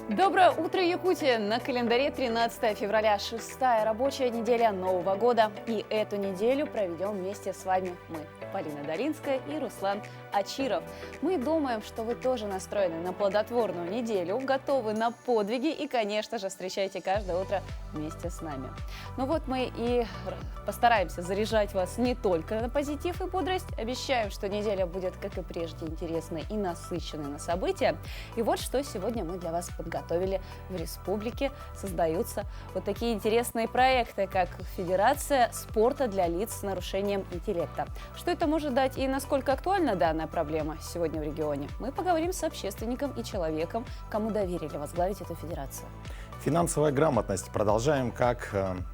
Доброе утро, Якутия! На календаре 13 февраля, 6-я рабочая неделя Нового года. И эту неделю проведем вместе с вами мы, Полина Долинская и Руслан Ачиров. Мы думаем, что вы тоже настроены на плодотворную неделю, готовы на подвиги и, конечно же, встречайте каждое утро вместе с нами. Ну вот мы и постараемся заряжать вас не только на позитив и бодрость. Обещаем, что неделя будет, как и прежде, интересной и насыщенной на события. И вот что сегодня мы для вас подготовили в республике. Создаются вот такие интересные проекты, как Федерация спорта для лиц с нарушением интеллекта. Что это может дать и насколько актуальна данная проблема сегодня в регионе? Мы поговорим с общественником и человеком, кому доверили возглавить эту федерацию. Финансовая грамотность. Продолжаем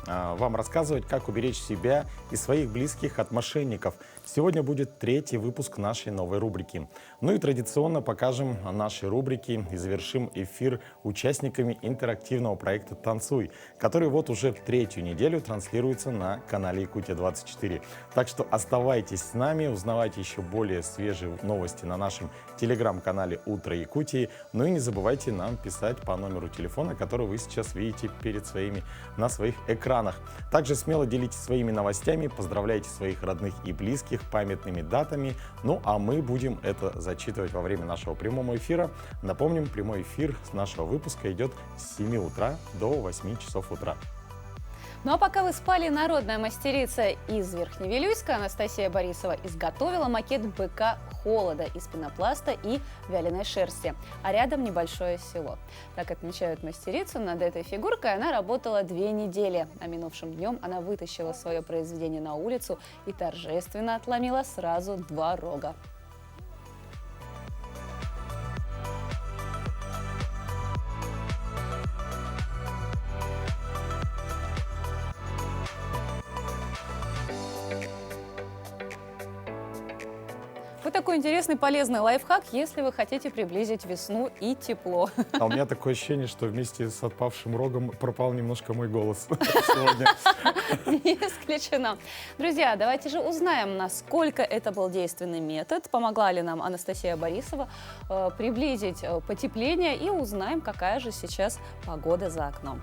вам рассказывать, как уберечь себя и своих близких от мошенников. Сегодня будет 3-й выпуск нашей новой рубрики. Ну и традиционно покажем наши рубрики и завершим эфир участниками интерактивного проекта «Танцуй», который вот уже в 3-ю неделю транслируется на канале Якутия-24. Так что оставайтесь с нами, узнавайте еще более свежие новости на нашем телеграм-канале «Утро Якутии». Ну и не забывайте нам писать по номеру телефона, который вы сейчас видите на своих экранах. Также смело делитесь своими новостями, поздравляйте своих родных и близких памятными датами. Ну а мы будем это зачитывать во время нашего прямого эфира. Напомним, прямой эфир с нашего выпуска идет с 7 утра до 8 часов утра. Ну а пока вы спали, народная мастерица из Верхневилюйска Анастасия Борисова изготовила макет быка холода из пенопласта и вяленой шерсти, а рядом небольшое село. Так отмечают мастерицу, над этой фигуркой она работала 2 недели. А минувшим днем она вытащила свое произведение на улицу и торжественно отломила сразу 2 рога. Вот такой интересный, полезный лайфхак, если вы хотите приблизить весну и тепло. А у меня такое ощущение, что вместе с отпавшим рогом пропал немножко мой голос сегодня. Не исключено. Друзья, давайте же узнаем, насколько это был действенный метод, помогла ли нам Анастасия Борисова приблизить потепление, и узнаем, какая же сейчас погода за окном.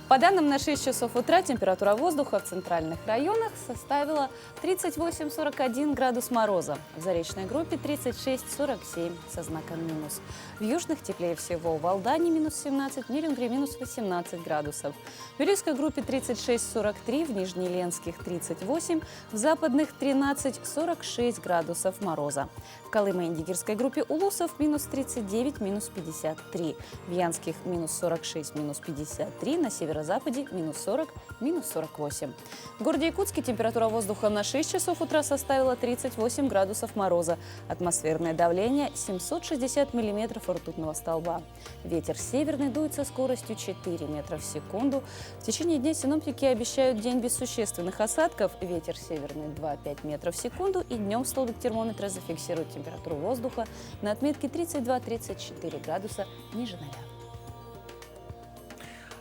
По данным на 6 часов утра, температура воздуха в центральных районах составила 38-41 градус мороза. В Заречной группе 36-47 со знаком минус. В южных теплее всего: в Алдане минус 17, в Нерюнгри минус 18 градусов. В Вилюйской группе 36-43, в Нижнеленских 38, в западных 13-46 градусов мороза. В Колымо-Индигирской группе Улусов минус 39, минус 53. В Янских минус 46, минус 53, на северо-западе минус 40, минус 48. В городе Якутске температура воздуха на 6 часов утра составила 38 градусов мороза. Атмосферное давление 760 миллиметров ртутного столба. Ветер северный дует со скоростью 4 метра в секунду. В течение дня синоптики обещают день без существенных осадков. Ветер северный 2-5 метров в секунду. И днем столбик термометра зафиксирует температуру воздуха на отметке 32-34 градуса ниже 0.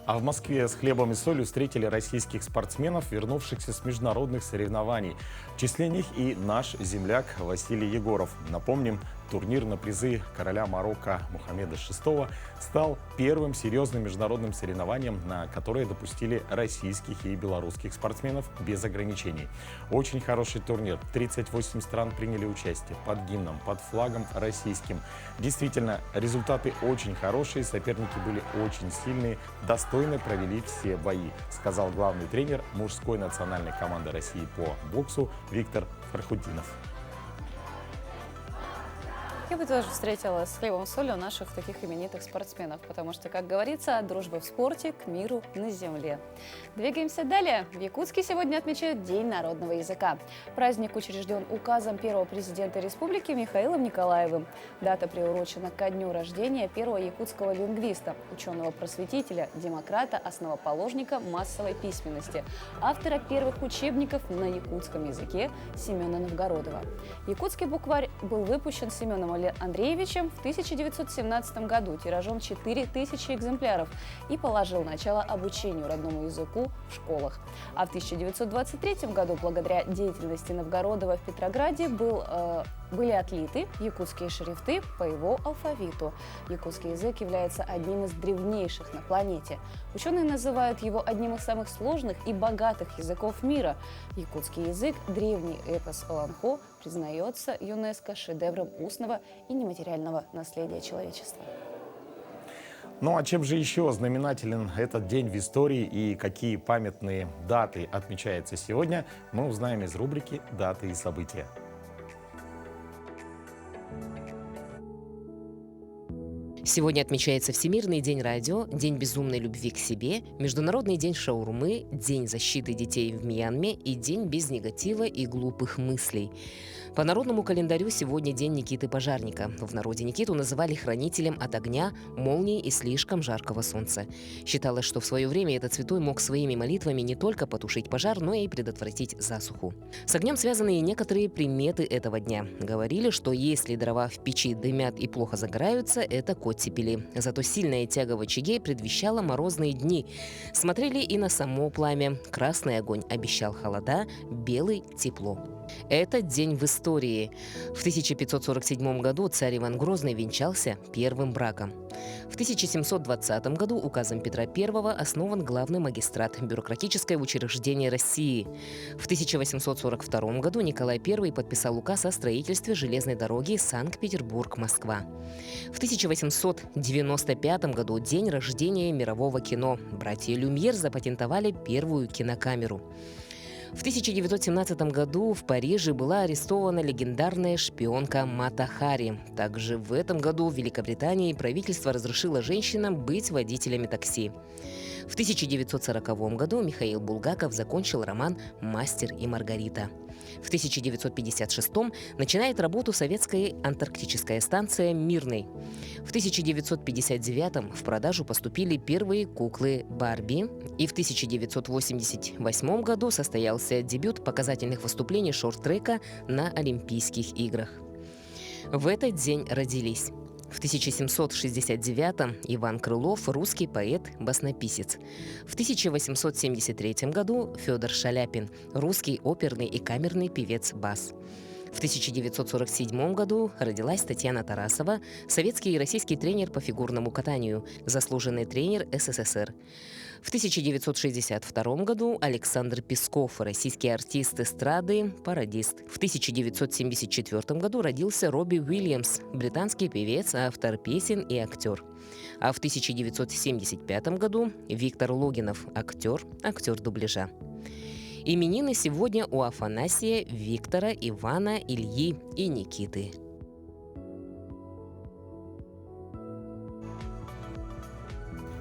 А в Москве с хлебом и солью встретили российских спортсменов, вернувшихся с международных соревнований. В числе них и наш земляк Василий Егоров. Напомним, турнир на призы короля Марокко Мухаммеда VI стал первым серьезным международным соревнованием, на которое допустили российских и белорусских спортсменов без ограничений. Очень хороший турнир. 38 стран приняли участие под гимном, под флагом российским. Действительно, результаты очень хорошие, соперники были очень сильные, достойно провели все бои, сказал главный тренер мужской национальной команды России по боксу Виктор Фархутдинов. Я бы тоже встретила с хлебом и солью наших таких именитых спортсменов, потому что, как говорится, от дружбы в спорте к миру на земле. Двигаемся далее. В Якутске сегодня отмечают День народного языка. Праздник учрежден указом первого президента республики Михаилом Николаевым. Дата приурочена ко дню рождения первого якутского лингвиста, ученого-просветителя, демократа, основоположника массовой письменности, автора первых учебников на якутском языке Семена Новгородова. Якутский букварь был выпущен Семеном Андреевичем в 1917 году тиражом 4000 экземпляров и положил начало обучению родному языку в школах. А в 1923 году благодаря деятельности Новгородова в Петрограде был были отлиты якутские шрифты по его алфавиту. Якутский язык является одним из древнейших на планете. Ученые называют его одним из самых сложных и богатых языков мира. Якутский язык, древний эпос Оланхо, признается ЮНЕСКО шедевром устного и нематериального наследия человечества. Ну а чем же еще знаменателен этот день в истории и какие памятные даты отмечаются сегодня, мы узнаем из рубрики «Даты и события». Сегодня отмечается Всемирный день радио, День безумной любви к себе, Международный день шаурмы, День защиты детей в Мьянме и День без негатива и глупых мыслей. По народному календарю сегодня день Никиты Пожарника. В народе Никиту называли хранителем от огня, молний и слишком жаркого солнца. Считалось, что в свое время этот святой мог своими молитвами не только потушить пожар, но и предотвратить засуху. С огнем связаны и некоторые приметы этого дня. Говорили, что если дрова в печи дымят и плохо загораются, это оттепели. Зато сильная тяга в очаге предвещала морозные дни. Смотрели и на само пламя. Красный огонь обещал холода, белый – тепло. Это день в истории. В 1547 году царь Иван Грозный венчался первым браком. В 1720 году указом Петра I основан главный магистрат, бюрократическое учреждение России. В 1842 году Николай I подписал указ о строительстве железной дороги Санкт-Петербург-Москва. В 1895 году день рождения мирового кино. Братья Люмьер запатентовали первую кинокамеру. В 1917 году в Париже была арестована легендарная шпионка Мата Хари. Также в этом году в Великобритании правительство разрешило женщинам быть водителями такси. В 1940 году Михаил Булгаков закончил роман «Мастер и Маргарита». В 1956 начинает работу советская антарктическая станция «Мирный». В 1959 в продажу поступили первые куклы Барби. И в 1988 году состоялся дебют показательных выступлений шорт-трека на Олимпийских играх. В этот день родились: в 1769-м Иван Крылов, русский поэт-баснописец. В 1873 году Федор Шаляпин, русский оперный и камерный певец-бас. В 1947 году родилась Татьяна Тарасова, советский и российский тренер по фигурному катанию, заслуженный тренер СССР. В 1962 году Александр Песков, российский артист эстрады, пародист. В 1974 году родился Робби Уильямс, британский певец, автор песен и актер. А в 1975 году Виктор Логинов, актер дубляжа. Именины сегодня у Афанасия, Виктора, Ивана, Ильи и Никиты.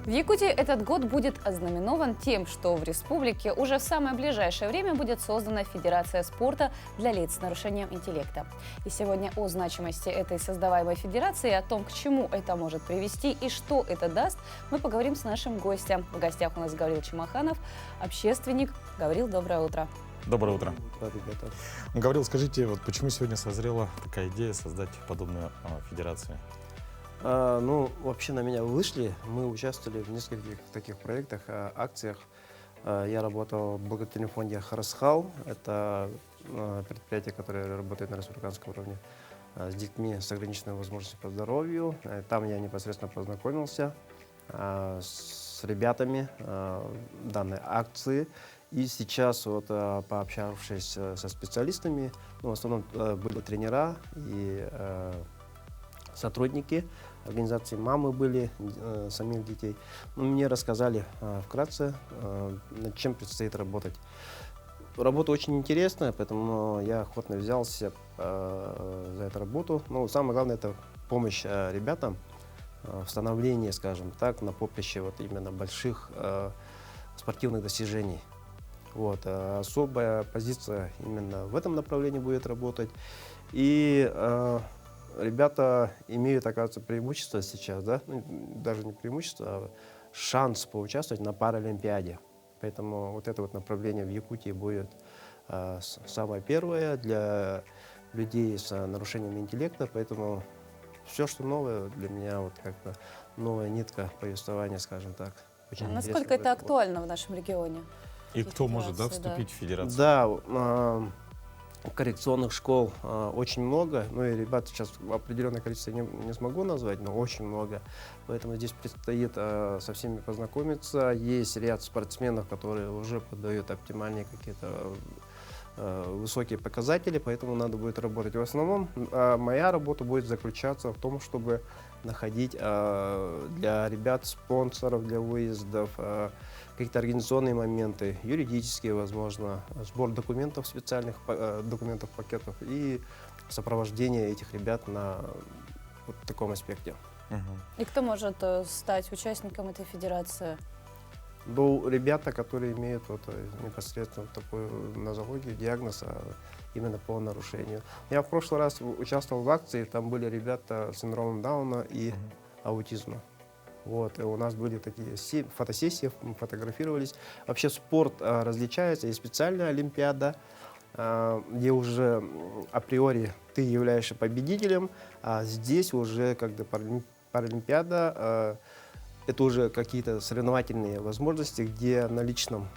В Якутии этот год будет ознаменован тем, что в республике уже в самое ближайшее время будет создана Федерация спорта для лиц с нарушением интеллекта. И сегодня о значимости этой создаваемой федерации, о том, к чему это может привести и что это даст, мы поговорим с нашим гостем. В гостях у нас Гаврил Чемаханов, общественник. Гаврил, доброе утро. Доброе утро. Ребята. Гаврил, скажите, вот почему сегодня созрела такая идея создать подобную федерацию? Вообще на меня вышли. Мы участвовали в нескольких таких проектах, акциях. Я работал в благотворительном фонде «Харасхал». Это предприятие, которое работает на республиканском уровне с детьми с ограниченными возможностями по здоровью. Там я непосредственно познакомился с ребятами данной акции. И сейчас, пообщавшись со специалистами, в основном были тренера и сотрудники организации, мамы были самих детей. Мне рассказали вкратце, над чем предстоит работать. Работа очень интересная, поэтому я охотно взялся за эту работу. Но самое главное — это помощь ребятам в становлении, скажем так, на поприще именно больших спортивных достижений. Особая позиция именно в этом направлении будет работать. И ребята имеют, оказывается, преимущество сейчас, даже не преимущество, а шанс поучаствовать на Паралимпиаде. Поэтому это направление в Якутии будет самое первое для людей с нарушением интеллекта. Поэтому все, что новое, для меня как-то новая нитка повествования, скажем так. Очень насколько это актуально в нашем регионе? И кто может вступить в федерацию? Да, коррекционных школ очень много. Ну и ребят сейчас определенное количество не смогу назвать, но очень много. Поэтому здесь предстоит со всеми познакомиться. Есть ряд спортсменов, которые уже подают оптимальные какие-то высокие показатели, поэтому надо будет работать. В основном моя работа будет заключаться в том, чтобы находить для ребят спонсоров для выездов, какие-то организационные моменты, юридические, возможно, сбор документов, специальных документов, пакетов и сопровождение этих ребят на вот таком аспекте. И кто может стать участником этой федерации? Ну, ребята, которые имеют вот, непосредственно такую нозологию, диагноз именно по нарушению. Я в прошлый раз участвовал в акции, там были ребята с синдромом Дауна и аутизма. Вот, и у нас были такие фотосессии, мы фотографировались. Вообще спорт различается, есть специальная олимпиада, где уже априори ты являешься победителем, а здесь уже как бы паралимпиада, это уже какие-то соревновательные возможности, где на личном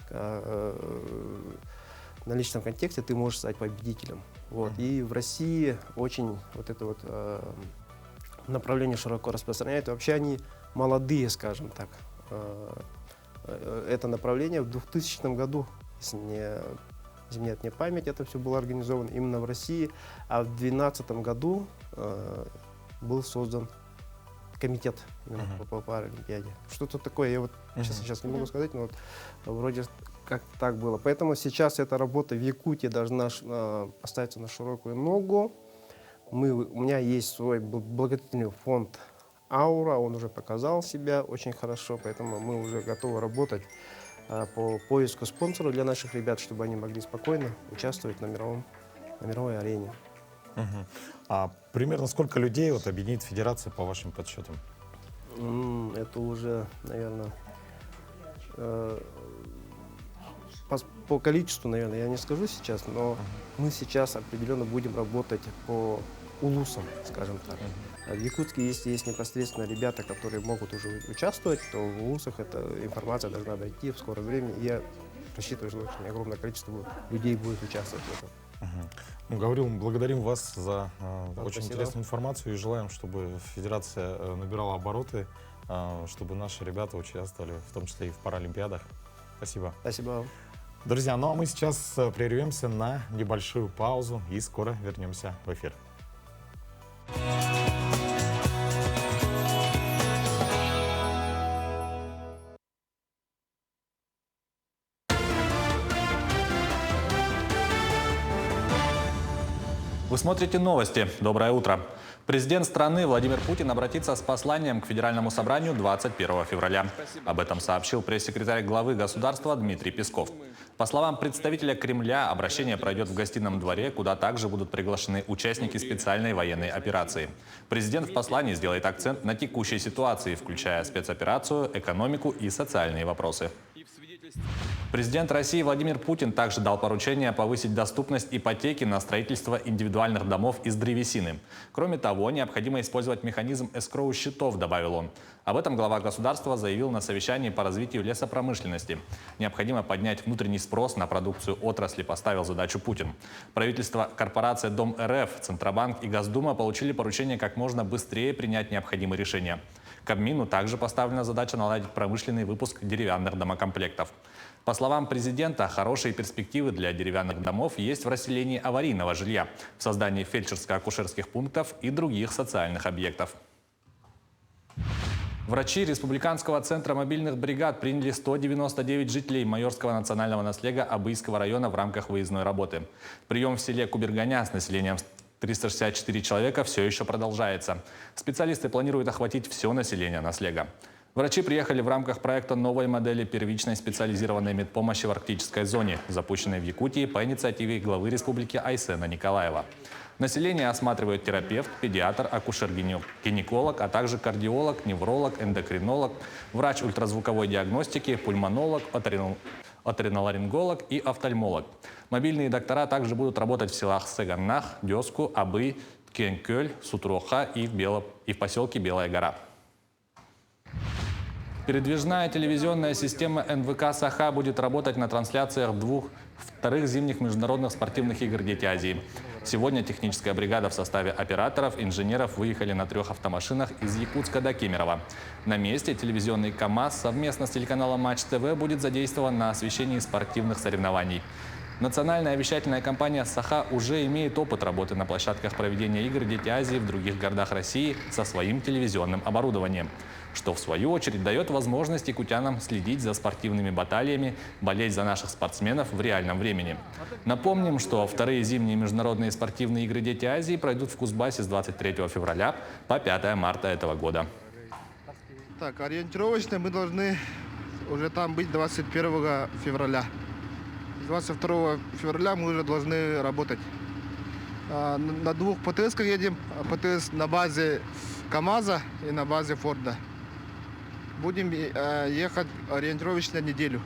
контексте ты можешь стать победителем. Вот. И в России очень вот это вот направление широко распространяется. Вообще они молодые, скажем так. Это направление в 2000 году, если не изменяет мне память, это все было организовано именно в России. А в 2012 году был создан комитет по Паралимпиаде. Что-то такое, я вот сейчас не могу сказать, но вот вроде как так было. Поэтому сейчас эта работа в Якутии должна поставиться на широкую ногу. У меня есть свой благотворительный фонд «Аура», он уже показал себя очень хорошо, поэтому мы уже готовы работать по поиску спонсоров для наших ребят, чтобы они могли спокойно участвовать на мировой арене. А примерно сколько людей вот объединит федерация по вашим подсчетам? Это уже, наверное, по количеству, наверное, я не скажу сейчас, но мы сейчас определенно будем работать по улусам, скажем так. В Якутске, если есть непосредственно ребята, которые могут уже участвовать, то в улусах эта информация должна дойти в скором времени. И я рассчитываю, что очень огромное количество людей будет участвовать в этом. Ну, Гаврил, благодарим вас за очень спасибо. интересную информацию и желаем, чтобы федерация набирала обороты, чтобы наши ребята участвовали, в том числе и в паралимпиадах. Спасибо. Спасибо вам. Друзья, ну а мы сейчас прервемся на небольшую паузу и скоро вернемся в эфир. Вы смотрите новости. Доброе утро. Президент страны Владимир Путин обратится с посланием к Федеральному собранию 21 февраля. Об этом сообщил пресс-секретарь главы государства Дмитрий Песков. По словам представителя Кремля, обращение пройдет в гостином дворе, куда также будут приглашены участники специальной военной операции. Президент в послании сделает акцент на текущей ситуации, включая спецоперацию, экономику и социальные вопросы. Президент России Владимир Путин также дал поручение повысить доступность ипотеки на строительство индивидуальных домов из древесины. Кроме того, необходимо использовать механизм эскроу-счетов, добавил он. Об этом глава государства заявил на совещании по развитию лесопромышленности. Необходимо поднять внутренний спрос на продукцию отрасли, поставил задачу Путин. Правительство, корпорация Дом РФ, Центробанк и Госдума получили поручение как можно быстрее принять необходимые решения. Кабмину также поставлена задача наладить промышленный выпуск деревянных домокомплектов. По словам президента, хорошие перспективы для деревянных домов есть в расселении аварийного жилья, в создании фельдшерско-акушерских пунктов и других социальных объектов. Врачи Республиканского центра мобильных бригад приняли 199 жителей Майорского национального наслега Абыйского района в рамках выездной работы. Прием в селе Куберганя с населением 364 человека все еще продолжается. Специалисты планируют охватить все население наслега. Врачи приехали в рамках проекта новой модели первичной специализированной медпомощи в арктической зоне, запущенной в Якутии по инициативе главы республики Айсена Николаева. Население осматривают терапевт, педиатр, акушер-гинеколог, а также кардиолог, невролог, эндокринолог, врач ультразвуковой диагностики, пульмонолог, оториноларинголог и офтальмолог. Мобильные доктора также будут работать в селах Сеганнах, Дёску, Абый, Ткенкёль, Сутроха и в поселке Белая гора. Передвижная телевизионная система НВК «Саха» будет работать на трансляциях вторых зимних международных спортивных игр «Дети Азии». Сегодня техническая бригада в составе операторов, инженеров выехали на 3 автомашинах из Якутска до Кемерово. На месте телевизионный КАМАЗ совместно с телеканалом Матч ТВ будет задействован на освещении спортивных соревнований. Национальная вещательная компания «Саха» уже имеет опыт работы на площадках проведения игр «Дети Азии» в других городах России со своим телевизионным оборудованием, что в свою очередь дает возможность якутянам следить за спортивными баталиями, болеть за наших спортсменов в реальном времени. Напомним, что вторые зимние международные спортивные игры «Дети Азии» пройдут в Кузбассе с 23 февраля по 5 марта этого года. Так, ориентировочно мы должны уже там быть 21 февраля. 22 февраля мы уже должны работать. На 2 ПТС-ках едем. ПТС на базе КАМАЗа и на базе Форда. Будем ехать ориентировочно неделю.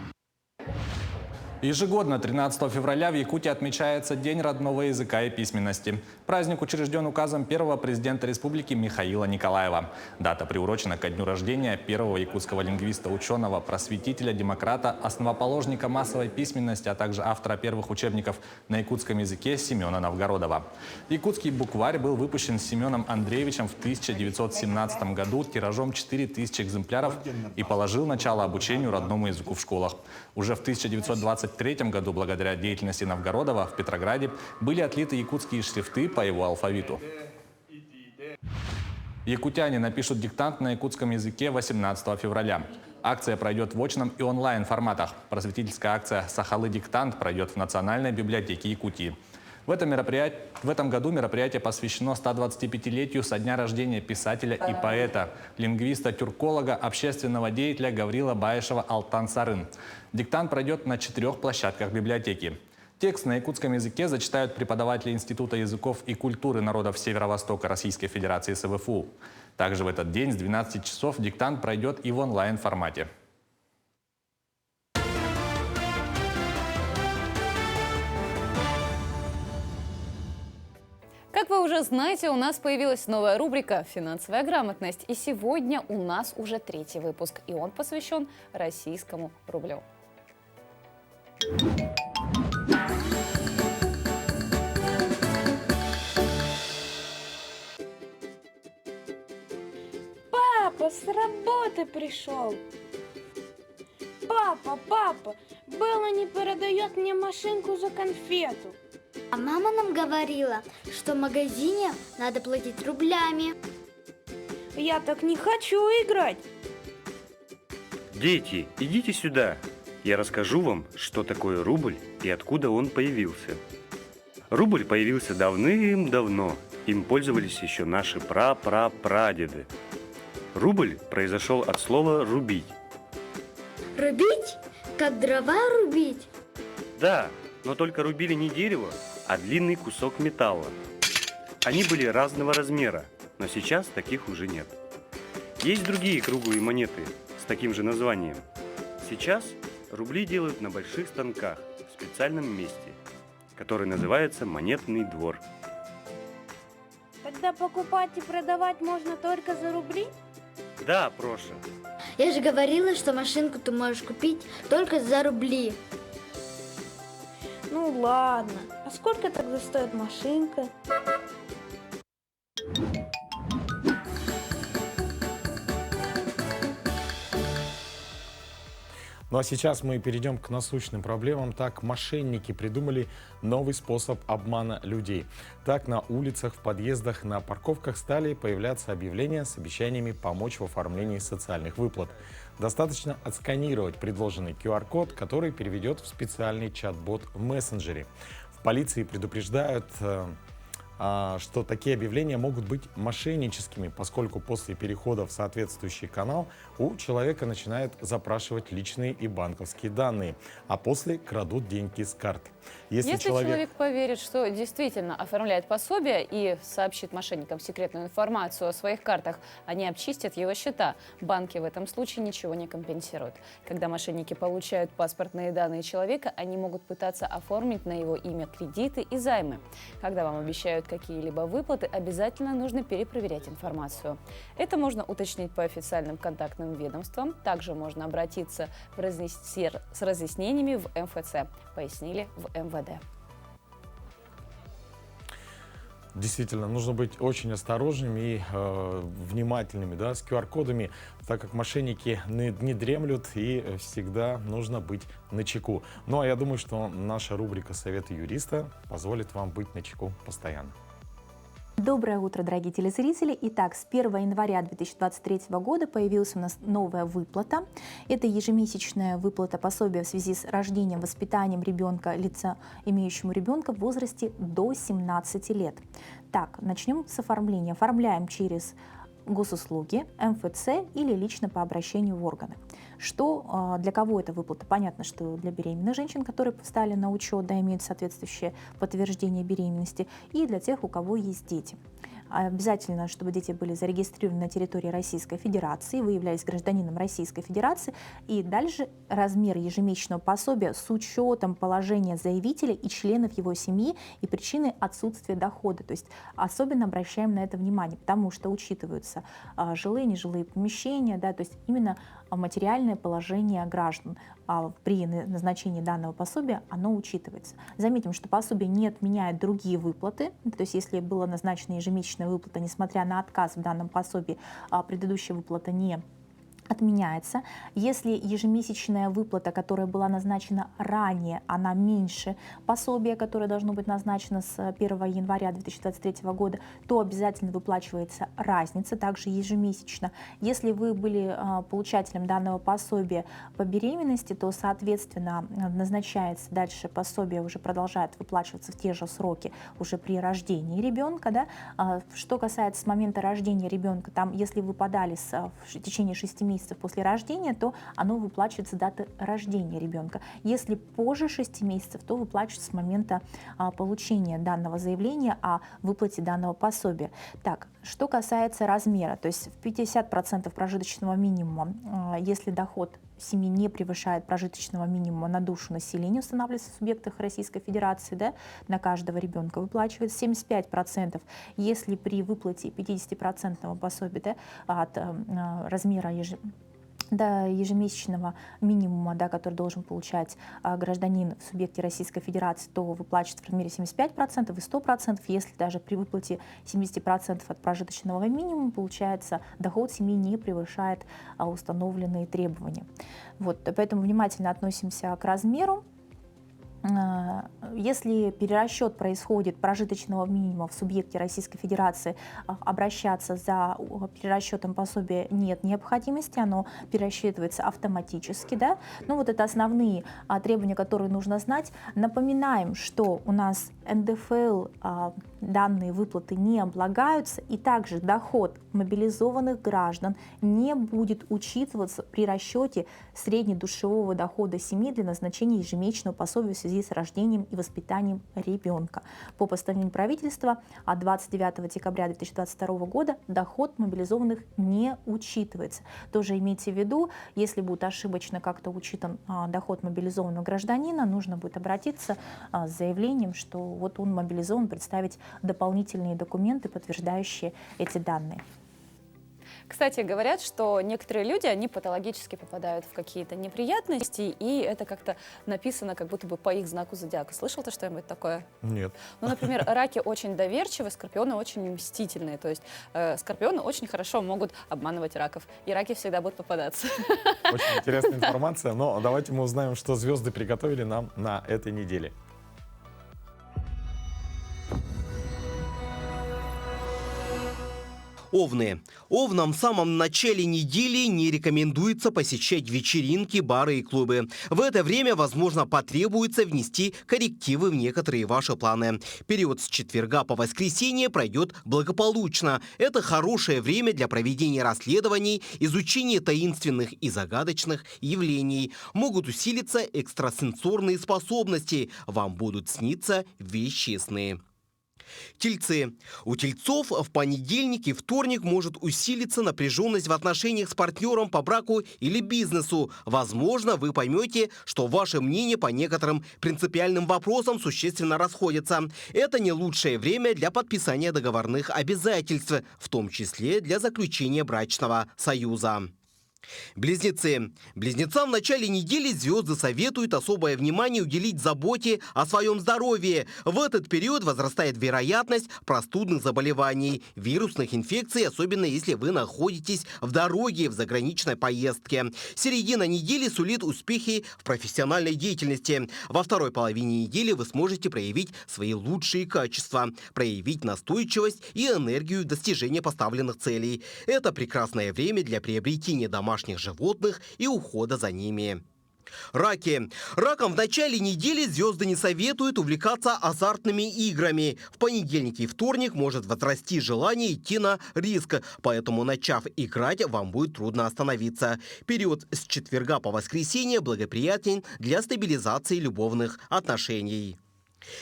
Ежегодно 13 февраля в Якутии отмечается День родного языка и письменности. Праздник учрежден указом первого президента республики Михаила Николаева. Дата приурочена ко дню рождения первого якутского лингвиста, ученого, просветителя, демократа, основоположника массовой письменности, а также автора первых учебников на якутском языке Семена Новгородова. Якутский букварь был выпущен Семеном Андреевичем в 1917 году тиражом 4000 экземпляров и положил начало обучению родному языку в школах. Уже в 1923 году, благодаря деятельности Новгородова, в Петрограде были отлиты якутские шрифты по его алфавиту. Якутяне напишут диктант на якутском языке 18 февраля. Акция пройдет в очном и онлайн форматах. Просветительская акция «Сахалы диктант» пройдет в Национальной библиотеке Якутии. В этом году мероприятие посвящено 125-летию со дня рождения писателя и поэта, лингвиста, тюрколога, общественного деятеля Гаврила Баешева Алтан-Сарын. Диктант пройдет на 4 площадках библиотеки. Текст на якутском языке зачитают преподаватели Института языков и культуры народов Северо-Востока Российской Федерации СВФУ. Также в этот день с 12 часов диктант пройдет и в онлайн-формате. Как вы уже знаете, у нас появилась новая рубрика «Финансовая грамотность». И сегодня у нас уже 3-й выпуск, и он посвящен российскому рублю. Папа с работы пришел. Папа, Белла не передает мне машинку за конфету. А мама нам говорила, что в магазине надо платить рублями. Я так не хочу играть. Дети, идите сюда. Я расскажу вам, что такое рубль и откуда он появился. Рубль появился давным-давно. Им пользовались еще наши прадеды. Рубль произошел от слова «рубить». Рубить? Как дрова рубить? Да, но только рубили не дерево, а длинный кусок металла. Они были разного размера, но сейчас таких уже нет. Есть другие круглые монеты с таким же названием. Сейчас рубли делают на больших станках в специальном месте, который называется монетный двор. Тогда покупать и продавать можно только за рубли? Да, Проша. Я же говорила, что машинку ты можешь купить только за рубли. Ну ладно, а сколько тогда стоит машинка? Ну а сейчас мы перейдем к насущным проблемам. Так, мошенники придумали новый способ обмана людей. Так, на улицах, в подъездах, на парковках стали появляться объявления с обещаниями помочь в оформлении социальных выплат. Достаточно отсканировать предложенный QR-код, который переведет в специальный чат-бот в мессенджере. В полиции предупреждают, что такие объявления могут быть мошенническими, поскольку после перехода в соответствующий канал у человека начинают запрашивать личные и банковские данные, а после крадут деньги с карт. Если человек поверит, что действительно оформляет пособие и сообщит мошенникам секретную информацию о своих картах, они обчистят его счета. Банки в этом случае ничего не компенсируют. Когда мошенники получают паспортные данные человека, они могут пытаться оформить на его имя кредиты и займы. Когда вам обещают получают какие-либо выплаты, обязательно нужно перепроверять информацию. Это можно уточнить по официальным контактным ведомствам. Также можно обратиться с разъяснениями в МФЦ, пояснили в МВД. Действительно, нужно быть очень осторожными и внимательными, да, с QR-кодами, так как мошенники не дремлют, и всегда нужно быть начеку. Ну а я думаю, что наша рубрика «Советы юриста» позволит вам быть начеку постоянно. Доброе утро, дорогие телезрители. Итак, с 1 января 2023 года появилась у нас новая выплата. Это ежемесячная выплата пособия в связи с рождением, воспитанием ребенка, лица, имеющему ребенка в возрасте до 17 лет. Так, начнем с оформления. Оформляем через госуслуги, МФЦ или лично по обращению в органы. Для кого эта выплата? Понятно, что для беременных женщин, которые встали на учет, да, имеют соответствующее подтверждение беременности, и для тех, у кого есть дети. Обязательно, чтобы дети были зарегистрированы на территории Российской Федерации, вы являлись гражданином Российской Федерации, и дальше размер ежемесячного пособия с учетом положения заявителя и членов его семьи и причины отсутствия дохода. То есть особенно обращаем на это внимание, потому что учитываются жилые, нежилые помещения, да, то есть именно материальное положение граждан при назначении данного пособия, оно учитывается. Заметим, что пособие не отменяет другие выплаты, то есть если была назначена ежемесячная выплата, несмотря на отказ в данном пособии, предыдущая выплата не отменяется. Если ежемесячная выплата, которая была назначена ранее, она меньше пособия, которое должно быть назначено с 1 января 2023 года, то обязательно выплачивается разница, также ежемесячно. Если вы были получателем данного пособия по беременности, то, соответственно, назначается дальше пособие, уже продолжает выплачиваться в те же сроки уже при рождении ребенка. Да? Что касается с момента рождения ребенка, там, если вы подали в течение 6 месяцев после рождения, то оно выплачивается с даты рождения ребенка. Если позже 6 месяцев, то выплачивается с момента получения данного заявления о выплате данного пособия. Так, что касается размера, то есть в 50% прожиточного минимума, если доход семьи не превышает прожиточного минимума на душу населения, устанавливается в субъектах Российской Федерации, да, на каждого ребенка выплачивается 75%. Если при выплате 50% пособия, да, от размера до ежемесячного минимума, да, который должен получать гражданин в субъекте Российской Федерации, то выплачивается в размере 75% и 100%. Если даже при выплате 70% от прожиточного минимума, получается, доход семьи не превышает установленные требования. Вот, поэтому внимательно относимся к размеру. Если перерасчет происходит прожиточного минимума в субъекте Российской Федерации, обращаться за перерасчетом пособия нет необходимости, оно перерасчитывается автоматически. Да? Ну вот это основные требования, которые нужно знать. Напоминаем, что у нас НДФЛ данные выплаты не облагаются, и также доход мобилизованных граждан не будет учитываться при расчете среднедушевого дохода семьи для назначения ежемесячного пособия в связи с рождением и воспитанием ребенка. По постановлению правительства от 29 декабря 2022 года доход мобилизованных не учитывается. Тоже имейте в виду, если будет ошибочно как-то учитан доход мобилизованного гражданина, нужно будет обратиться с заявлением, что вот он мобилизован, представить дополнительные документы, подтверждающие эти данные. Кстати, говорят, что некоторые люди, они патологически попадают в какие-то неприятности, и это как-то написано как будто бы по их знаку зодиака. Слышал ты что-нибудь такое? Нет. Ну, например, раки очень доверчивы, скорпионы очень мстительные. То есть скорпионы очень хорошо могут обманывать раков, и раки всегда будут попадаться. Очень интересная информация, но давайте мы узнаем, что звезды приготовили нам на этой неделе. Овны. Овнам в самом начале недели не рекомендуется посещать вечеринки, бары и клубы. В это время, возможно, потребуется внести коррективы в некоторые ваши планы. Период с четверга по воскресенье пройдет благополучно. Это хорошее время для проведения расследований, изучения таинственных и загадочных явлений. Могут усилиться экстрасенсорные способности. Вам будут сниться вещи сны. Тельцы. У тельцов в понедельник и вторник может усилиться напряженность в отношениях с партнером по браку или бизнесу. Возможно, вы поймете, что ваше мнение по некоторым принципиальным вопросам существенно расходятся. Это не лучшее время для подписания договорных обязательств, в том числе для заключения брачного союза. Близнецы. Близнецам в начале недели звезды советуют особое внимание уделить заботе о своем здоровье. В этот период возрастает вероятность простудных заболеваний, вирусных инфекций, особенно если вы находитесь в дороге в заграничной поездке. Середина недели сулит успехи в профессиональной деятельности. Во второй половине недели вы сможете проявить свои лучшие качества, проявить настойчивость и энергию в достижении поставленных целей. Это прекрасное время для приобретения домашних животных и ухода за ними. Раки. Ракам в начале недели звезды не советуют увлекаться азартными играми. В понедельник и вторник может возрасти желание идти на риск, поэтому, начав играть, вам будет трудно остановиться. Период с четверга по воскресенье благоприятен для стабилизации любовных отношений.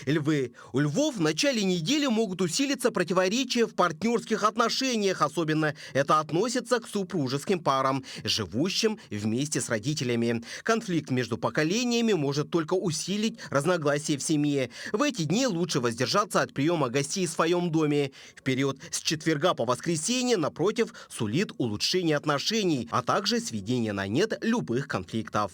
Львы. У львов в начале недели могут усилиться противоречия в партнерских отношениях. Особенно это относится к супружеским парам, живущим вместе с родителями. Конфликт между поколениями может только усилить разногласия в семье. В эти дни лучше воздержаться от приема гостей в своем доме. В период с четверга по воскресенье, напротив, сулит улучшение отношений, а также сведение на нет любых конфликтов.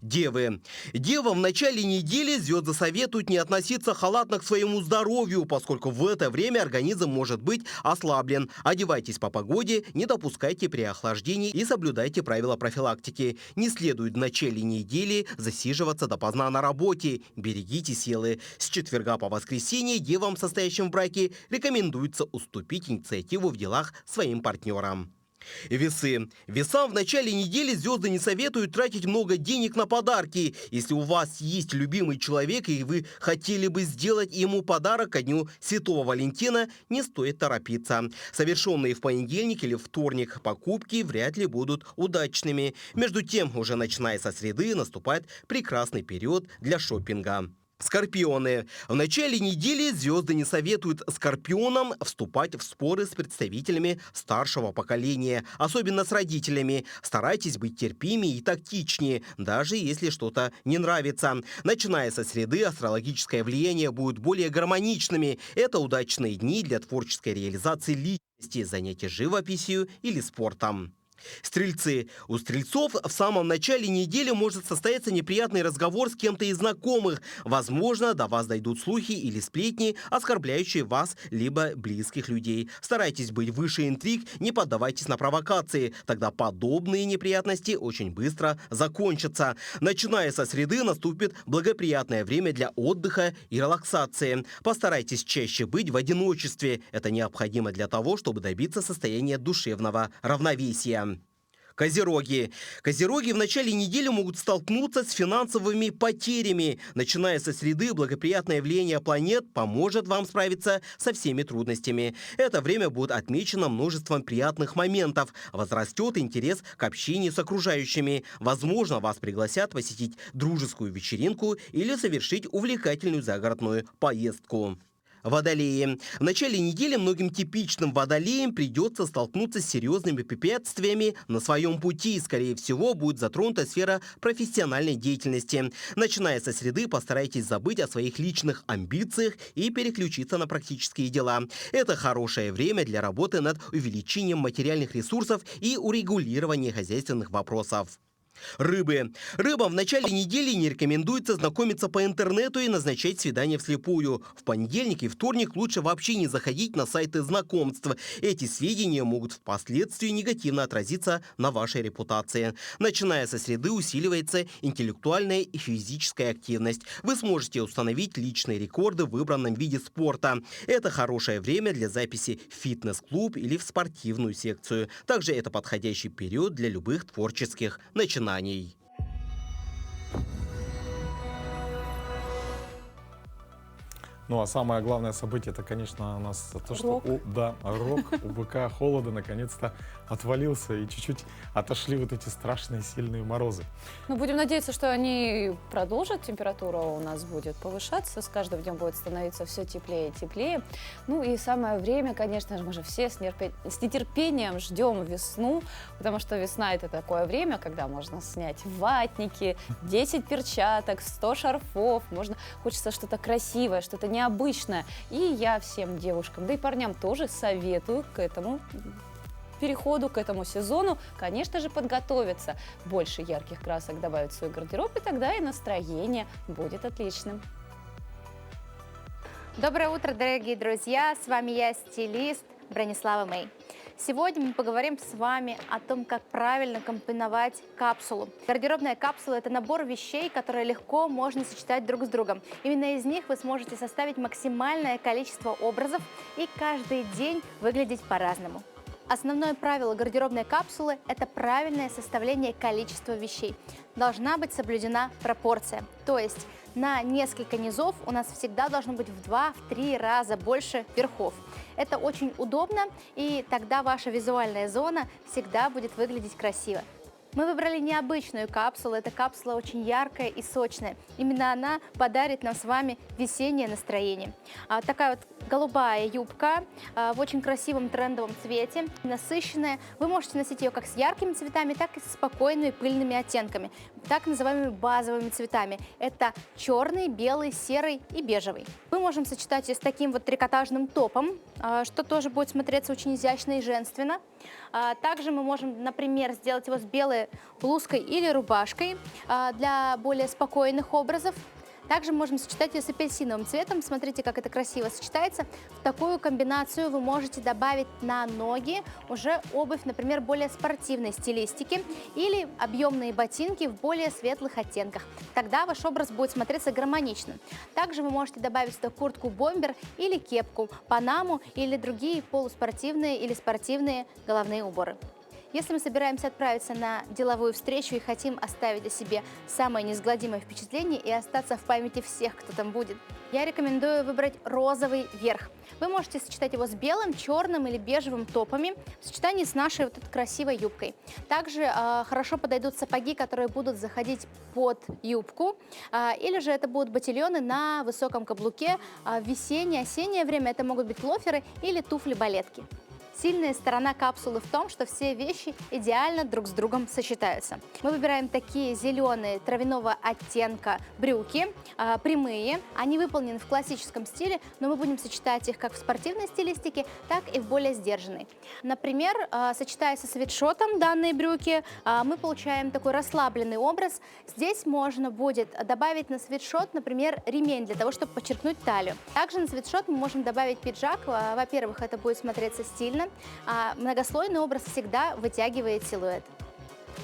Девы. Девам в начале недели звезды советуют не относиться халатно к своему здоровью, поскольку в это время организм может быть ослаблен. Одевайтесь по погоде, не допускайте переохлаждений и соблюдайте правила профилактики. Не следует в начале недели засиживаться допоздна на работе. Берегите силы. С четверга по воскресенье девам, состоящим в браке, рекомендуется уступить инициативу в делах своим партнерам. Весы. Весам в начале недели звезды не советуют тратить много денег на подарки. Если у вас есть любимый человек и вы хотели бы сделать ему подарок ко дню Святого Валентина, не стоит торопиться. Совершенные в понедельник или вторник покупки вряд ли будут удачными. Между тем, уже начиная со среды, наступает прекрасный период для шопинга. Скорпионы. В начале недели звезды не советуют скорпионам вступать в споры с представителями старшего поколения, особенно с родителями. Старайтесь быть терпимее и тактичнее, даже если что-то не нравится. Начиная со среды, астрологическое влияние будет более гармоничными. Это удачные дни для творческой реализации личности, занятий живописью или спортом. Стрельцы. У стрельцов в самом начале недели может состояться неприятный разговор с кем-то из знакомых. Возможно, до вас дойдут слухи или сплетни, оскорбляющие вас либо близких людей. Старайтесь быть выше интриг, не поддавайтесь на провокации. Тогда подобные неприятности очень быстро закончатся. Начиная со среды, наступит благоприятное время для отдыха и релаксации. Постарайтесь чаще быть в одиночестве. Это необходимо для того, чтобы добиться состояния душевного равновесия. Козероги. Козероги в начале недели могут столкнуться с финансовыми потерями. Начиная со среды, благоприятное влияние планет поможет вам справиться со всеми трудностями. Это время будет отмечено множеством приятных моментов. Возрастет интерес к общению с окружающими. Возможно, вас пригласят посетить дружескую вечеринку или совершить увлекательную загородную поездку. Водолеи. В начале недели многим типичным водолеям придется столкнуться с серьезными препятствиями на своем пути. Скорее всего, будет затронута сфера профессиональной деятельности. Начиная со среды, постарайтесь забыть о своих личных амбициях и переключиться на практические дела. Это хорошее время для работы над увеличением материальных ресурсов и урегулированием хозяйственных вопросов. Рыбы. Рыбам в начале недели не рекомендуется знакомиться по интернету и назначать свидание вслепую. В понедельник и вторник лучше вообще не заходить на сайты знакомств. Эти сведения могут впоследствии негативно отразиться на вашей репутации. Начиная со среды усиливается интеллектуальная и физическая активность. Вы сможете установить личные рекорды в выбранном виде спорта. Это хорошее время для записи в фитнес-клуб или в спортивную секцию. Также это подходящий период для любых творческих начинаний. Ну а самое главное событие, это, конечно, у нас то, что рок у быка холода наконец-то отвалился, и чуть-чуть отошли вот эти страшные сильные морозы. Ну, будем надеяться, что они продолжат, температура у нас будет повышаться, с каждым днем будет становиться все теплее и теплее. Ну и самое время, конечно же, мы же все с нетерпением ждем весну, потому что весна — это такое время, когда можно снять ватники, 10 перчаток, 100 шарфов, хочется что-то красивое, что-то необычное. И я всем девушкам, да и парням тоже советую к этому переходу, к этому сезону, конечно же, подготовиться. Больше ярких красок добавить в свой гардероб, и тогда и настроение будет отличным. Доброе утро, дорогие друзья! С вами я, стилист Бронислава Мэй. Сегодня мы поговорим с вами о том, как правильно компоновать капсулу. Гардеробная капсула – это набор вещей, которые легко можно сочетать друг с другом. Именно из них вы сможете составить максимальное количество образов и каждый день выглядеть по-разному. Основное правило гардеробной капсулы – это правильное составление количества вещей. Должна быть соблюдена пропорция, то есть на несколько низов у нас всегда должно быть в 2-3 раза больше верхов. Это очень удобно, и тогда ваша визуальная зона всегда будет выглядеть красиво. Мы выбрали необычную капсулу, эта капсула очень яркая и сочная. Именно она подарит нам с вами весеннее настроение. Такая вот голубая юбка в очень красивом трендовом цвете, насыщенная. Вы можете носить ее как с яркими цветами, так и с спокойными пыльными оттенками, так называемыми базовыми цветами. Это черный, белый, серый и бежевый. Мы можем сочетать ее с таким вот трикотажным топом, что тоже будет смотреться очень изящно и женственно. Также мы можем, например, сделать его с белой блузкой или рубашкой для более спокойных образов. Также можем сочетать ее с апельсиновым цветом. Смотрите, как это красиво сочетается. В такую комбинацию вы можете добавить на ноги уже обувь, например, более спортивной стилистики или объемные ботинки в более светлых оттенках. Тогда ваш образ будет смотреться гармонично. Также вы можете добавить сюда куртку-бомбер или кепку, панаму или другие полуспортивные или спортивные головные уборы. Если мы собираемся отправиться на деловую встречу и хотим оставить о себе самое неизгладимое впечатление и остаться в памяти всех, кто там будет, я рекомендую выбрать розовый верх. Вы можете сочетать его с белым, черным или бежевым топами в сочетании с нашей вот этой красивой юбкой. Также хорошо подойдут сапоги, которые будут заходить под юбку, или же это будут ботильоны на высоком каблуке. В весеннее, осеннее время это могут быть лоферы или туфли-балетки. Сильная сторона капсулы в том, что все вещи идеально друг с другом сочетаются. Мы выбираем такие зеленые травяного оттенка брюки, прямые. Они выполнены в классическом стиле, но мы будем сочетать их как в спортивной стилистике, так и в более сдержанной. Например, сочетая со свитшотом данные брюки, мы получаем такой расслабленный образ. Здесь можно будет добавить на свитшот, например, ремень для того, чтобы подчеркнуть талию. Также на свитшот мы можем добавить пиджак. Во-первых, это будет смотреться стильно, а многослойный образ всегда вытягивает силуэт.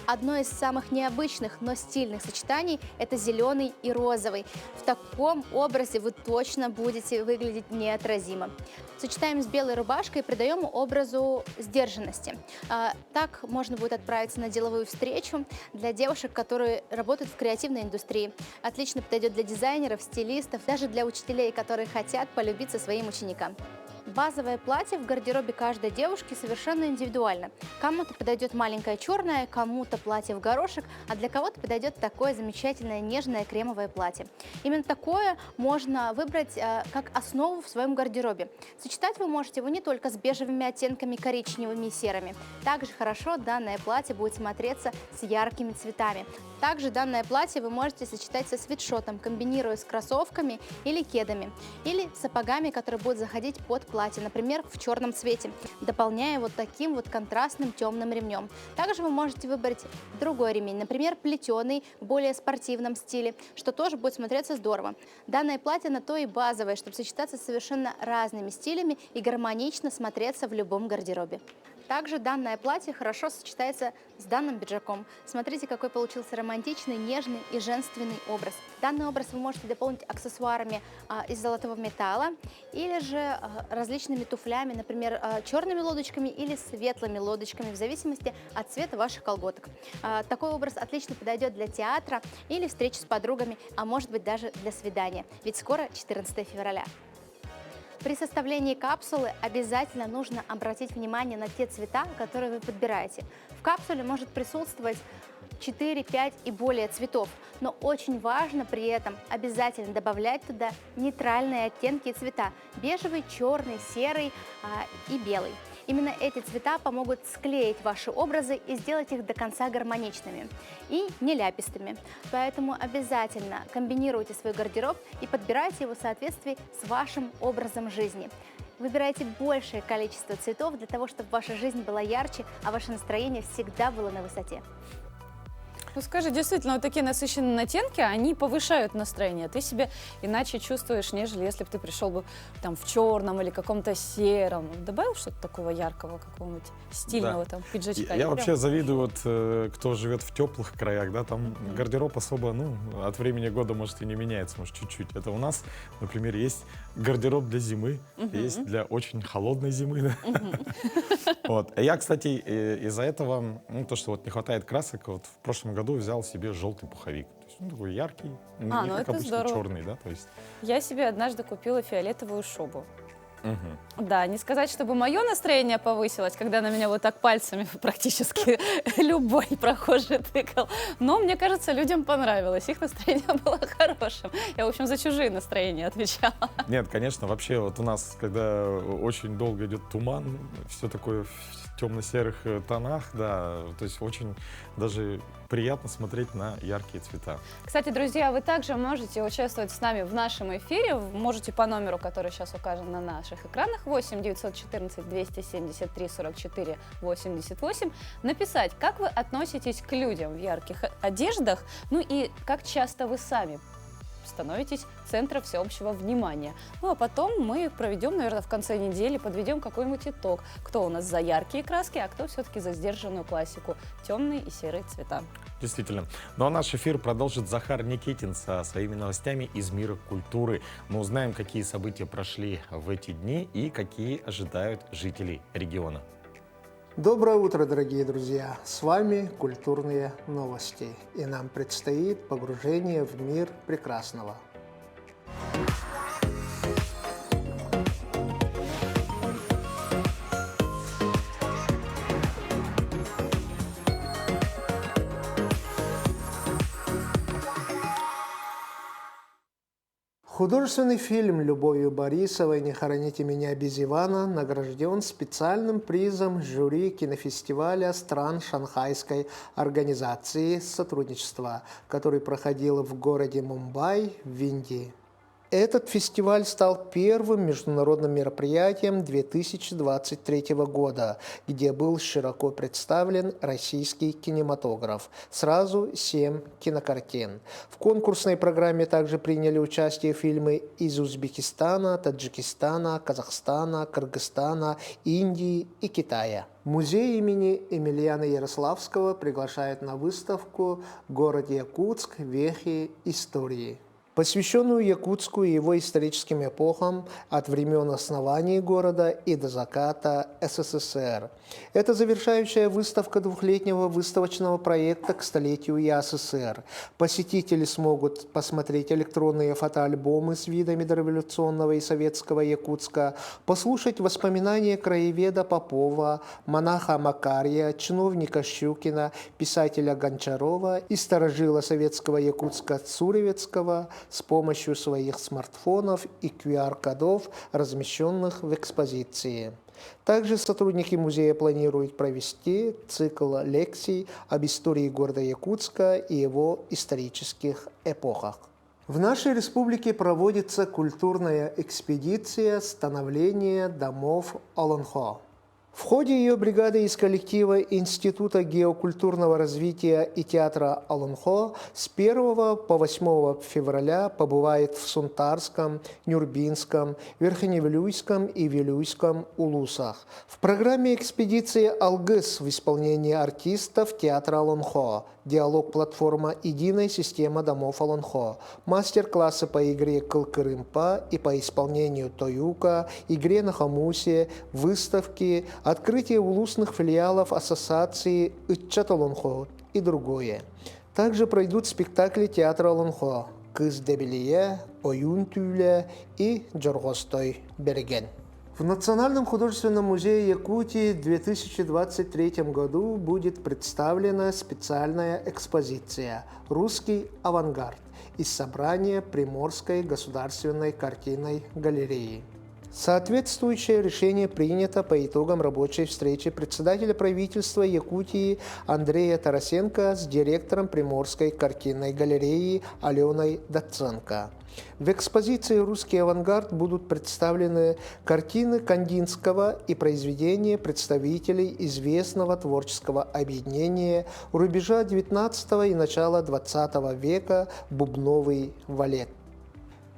Одно из самых необычных, но стильных сочетаний – это зеленый и розовый. В таком образе вы точно будете выглядеть неотразимо. Сочетаем с белой рубашкой и придаем образу сдержанности. Так можно будет отправиться на деловую встречу для девушек, которые работают в креативной индустрии. Отлично подойдет для дизайнеров, стилистов, даже для учителей, которые хотят полюбиться своим ученикам. Базовое платье в гардеробе каждой девушки совершенно индивидуально. Кому-то подойдет маленькое черное, кому-то платье в горошек, а для кого-то подойдет такое замечательное нежное кремовое платье. Именно такое можно выбрать как основу в своем гардеробе. Сочетать вы можете его не только с бежевыми оттенками, коричневыми и серыми. Также хорошо данное платье будет смотреться с яркими цветами. Также данное платье вы можете сочетать со свитшотом, комбинируя с кроссовками или кедами, или сапогами, которые будут заходить под платье, например, в черном цвете, дополняя вот таким вот контрастным темным ремнем. Также вы можете выбрать другой ремень, например, плетеный, в более спортивном стиле, что тоже будет смотреться здорово. Данное платье на то и базовое, чтобы сочетаться с совершенно разными стилями и гармонично смотреться в любом гардеробе. Также данное платье хорошо сочетается с данным пиджаком. Смотрите, какой получился романтичный, нежный и женственный образ. Данный образ вы можете дополнить аксессуарами из золотого металла или же различными туфлями, например, черными лодочками или светлыми лодочками, в зависимости от цвета ваших колготок. Такой образ отлично подойдет для театра или встречи с подругами, а может быть даже для свидания, ведь скоро 14 февраля. При составлении капсулы обязательно нужно обратить внимание на те цвета, которые вы подбираете. В капсуле может присутствовать 4, 5 и более цветов, но очень важно при этом обязательно добавлять туда нейтральные оттенки и цвета – бежевый, черный, серый и белый. Именно эти цвета помогут склеить ваши образы и сделать их до конца гармоничными и не ляпистыми. Поэтому обязательно комбинируйте свой гардероб и подбирайте его в соответствии с вашим образом жизни. Выбирайте большее количество цветов для того, чтобы ваша жизнь была ярче, а ваше настроение всегда было на высоте. Ну скажи, действительно, вот такие насыщенные оттенки, они повышают настроение. Ты себя иначе чувствуешь, нежели если бы ты пришел бы там в черном или каком-то сером. Добавил что-то такого яркого, какого-нибудь стильного там пиджачка? Я вообще завидую, вот, кто живет в теплых краях, да, там гардероб особо, ну, от времени года, может, и не меняется, может, чуть-чуть. Это у нас, например, есть гардероб для зимы, есть для очень холодной зимы, да. Вот. Я, кстати, из-за этого, ну, то, что вот не хватает красок, вот в прошлом году взял себе желтый пуховик. То есть, ну, такой яркий, не ну как это обычно здорово. черный, да, то есть. Я себе однажды купила фиолетовую шубу. Да, не сказать, чтобы мое настроение повысилось, когда на меня вот так пальцами практически любой прохожий тыкал. Но, мне кажется, людям понравилось, их настроение было хорошим. Я, в общем, за чужие настроения отвечала. Нет, конечно, вообще вот у нас, когда очень долго идет туман, все такое в темно-серых тонах, да, то есть очень даже приятно смотреть на яркие цвета. Кстати, друзья, вы также можете участвовать с нами в нашем эфире. Вы можете по номеру, который сейчас указан на наших экранах, 8 914 273 44 88, написать, как вы относитесь к людям в ярких одеждах, ну и как часто вы сами становитесь центром всеобщего внимания. Ну а потом мы проведем, наверное, в конце недели, подведем какой-нибудь итог, кто у нас за яркие краски, а кто все-таки за сдержанную классику, темные и серые цвета. Действительно. Ну а наш эфир продолжит Захар Никитин со своими новостями из мира культуры. Мы узнаем, какие события прошли в эти дни и какие ожидают жителей региона. Доброе утро, дорогие друзья! С вами «Культурные новости», и нам предстоит погружение в мир прекрасного. Художественный фильм «Любовью Борисовой. Не хороните меня без Ивана» награжден специальным призом жюри кинофестиваля стран Шанхайской организации сотрудничества, который проходил в городе Мумбаи в Индии. Этот фестиваль стал первым международным мероприятием 2023 года, где был широко представлен российский кинематограф. Сразу 7 кинокартин. В конкурсной программе также приняли участие фильмы из Узбекистана, Таджикистана, Казахстана, Кыргызстана, Индии и Китая. Музей имени Емельяна Ярославского приглашает на выставку «Город Якутск. Вехи истории», посвященную Якутску и его историческим эпохам от времен основания города и до заката СССР. Это завершающая выставка двухлетнего выставочного проекта к столетию ЯССР. Посетители смогут посмотреть электронные фотоальбомы с видами дореволюционного и советского Якутска, послушать воспоминания краеведа Попова, монаха Макария, чиновника Щукина, писателя Гончарова и старожила советского Якутска Цуревецкого с помощью своих смартфонов и QR-кодов, размещенных в экспозиции. Также сотрудники музея планируют провести цикл лекций об истории города Якутска и его исторических эпохах. В нашей республике проводится культурная экспедиция становления домов Олонхо. В ходе ее бригады из коллектива Института геокультурного развития и театра Олонхо с 1 по 8 февраля побывает в Сунтарском, Нюрбинском, Верхневилюйском и Вилюйском улусах. В программе экспедиции «Алгыс» в исполнении артистов театра Олонхо, диалог-платформа «Единая система домов Олонхо», мастер-классы по игре Кылкырымпа и по исполнению Тоюка, игре на хомусе, выставки, открытие улусных филиалов ассоциации Итчат Олонхо и другое. Также пройдут спектакли театра Олонхо. Кыздебелие, Оюнтюле и Джоргостой Береген. В Национальном художественном музее Якутии в 2023 году будет представлена специальная экспозиция «Русский авангард» из собрания Приморской государственной картинной галереи. Соответствующее решение принято по итогам рабочей встречи председателя правительства Якутии Андрея Тарасенко с директором Приморской картинной галереи Аленой Доценко. В экспозиции «Русский авангард» будут представлены картины Кандинского и произведения представителей известного творческого объединения у рубежа XIX и начала XX века «Бубновый валет».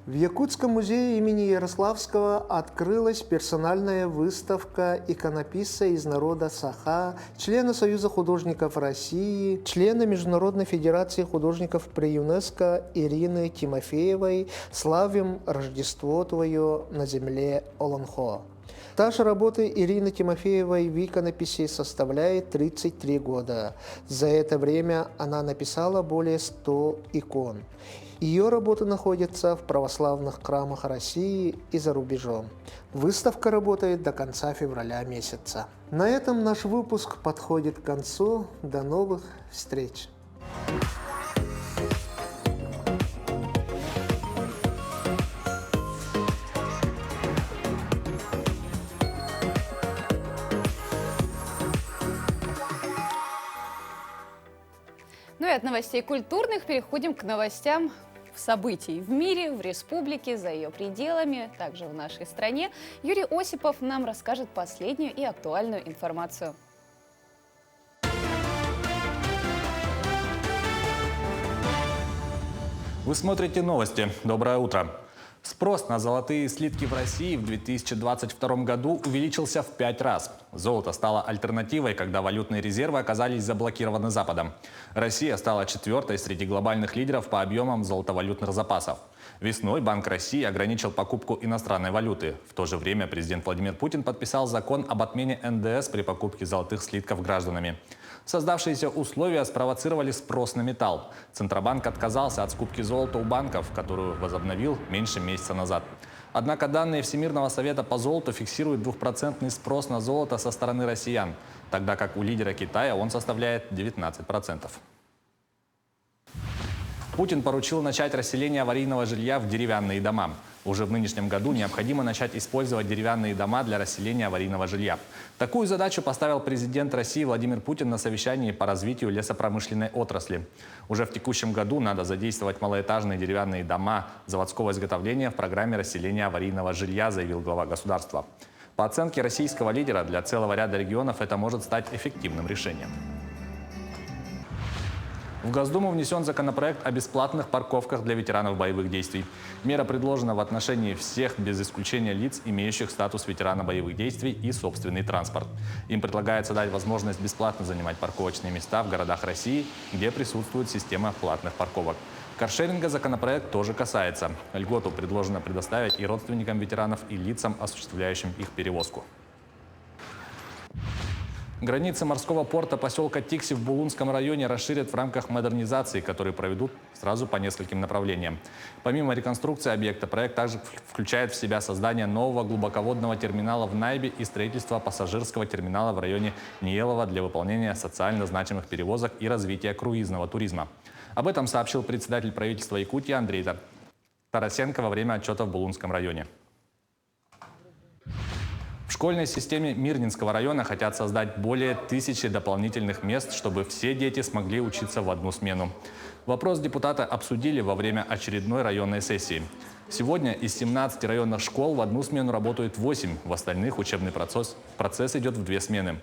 В Якутском музее имени Ярославского открылась персональная выставка иконописца из народа Саха, члена Союза художников России, члена Международной федерации художников при ЮНЕСКО Ирины Тимофеевой «Славим Рождество Твое на земле Олонхо». Стаж работы Ирины Тимофеевой в иконописи составляет 33 года. За это время она написала более 100 икон. Ее работы находятся в православных храмах России и за рубежом. Выставка работает до конца февраля месяца. На этом наш выпуск подходит к концу. До новых встреч! Ну и от новостей культурных переходим к новостям событий в мире, в республике, за ее пределами, также в нашей стране. Юрий Осипов нам расскажет последнюю и актуальную информацию. Вы смотрите новости. Доброе утро. Спрос на золотые слитки в России в 2022 году увеличился в 5 раз. Золото стало альтернативой, когда валютные резервы оказались заблокированы Западом. Россия стала 4-й среди глобальных лидеров по объемам золотовалютных запасов. Весной Банк России ограничил покупку иностранной валюты. В то же время президент Владимир Путин подписал закон об отмене НДС при покупке золотых слитков гражданами. Создавшиеся условия спровоцировали спрос на металл. Центробанк отказался от скупки золота у банков, которую возобновил меньше месяца назад. Однако данные Всемирного совета по золоту фиксируют 2% спрос на золото со стороны россиян, тогда как у лидера Китая он составляет 19%. Путин поручил начать расселение аварийного жилья в деревянные дома. Уже в нынешнем году необходимо начать использовать деревянные дома для расселения аварийного жилья. Такую задачу поставил президент России Владимир Путин на совещании по развитию лесопромышленной отрасли. Уже в текущем году надо задействовать малоэтажные деревянные дома заводского изготовления в программе расселения аварийного жилья, заявил глава государства. По оценке российского лидера, для целого ряда регионов это может стать эффективным решением. В Госдуму внесен законопроект о бесплатных парковках для ветеранов боевых действий. Мера предложена в отношении всех, без исключения лиц, имеющих статус ветерана боевых действий и собственный транспорт. Им предлагается дать возможность бесплатно занимать парковочные места в городах России, где присутствует система платных парковок. Каршеринга законопроект тоже касается. Льготу предложено предоставить и родственникам ветеранов, и лицам, осуществляющим их перевозку. Границы морского порта поселка Тикси в Булунском районе расширят в рамках модернизации, которые проведут сразу по нескольким направлениям. Помимо реконструкции объекта, проект также включает в себя создание нового глубоководного терминала в Найбе и строительство пассажирского терминала в районе Ниелова для выполнения социально значимых перевозок и развития круизного туризма. Об этом сообщил председатель правительства Якутии Андрей Тарасенко во время отчета в Булунском районе. В школьной системе Мирнинского района хотят создать более 1000 дополнительных мест, чтобы все дети смогли учиться в одну смену. Вопрос депутаты обсудили во время очередной районной сессии. Сегодня из 17 районных школ в одну смену работают 8, в остальных учебный процесс идет в 2 смены.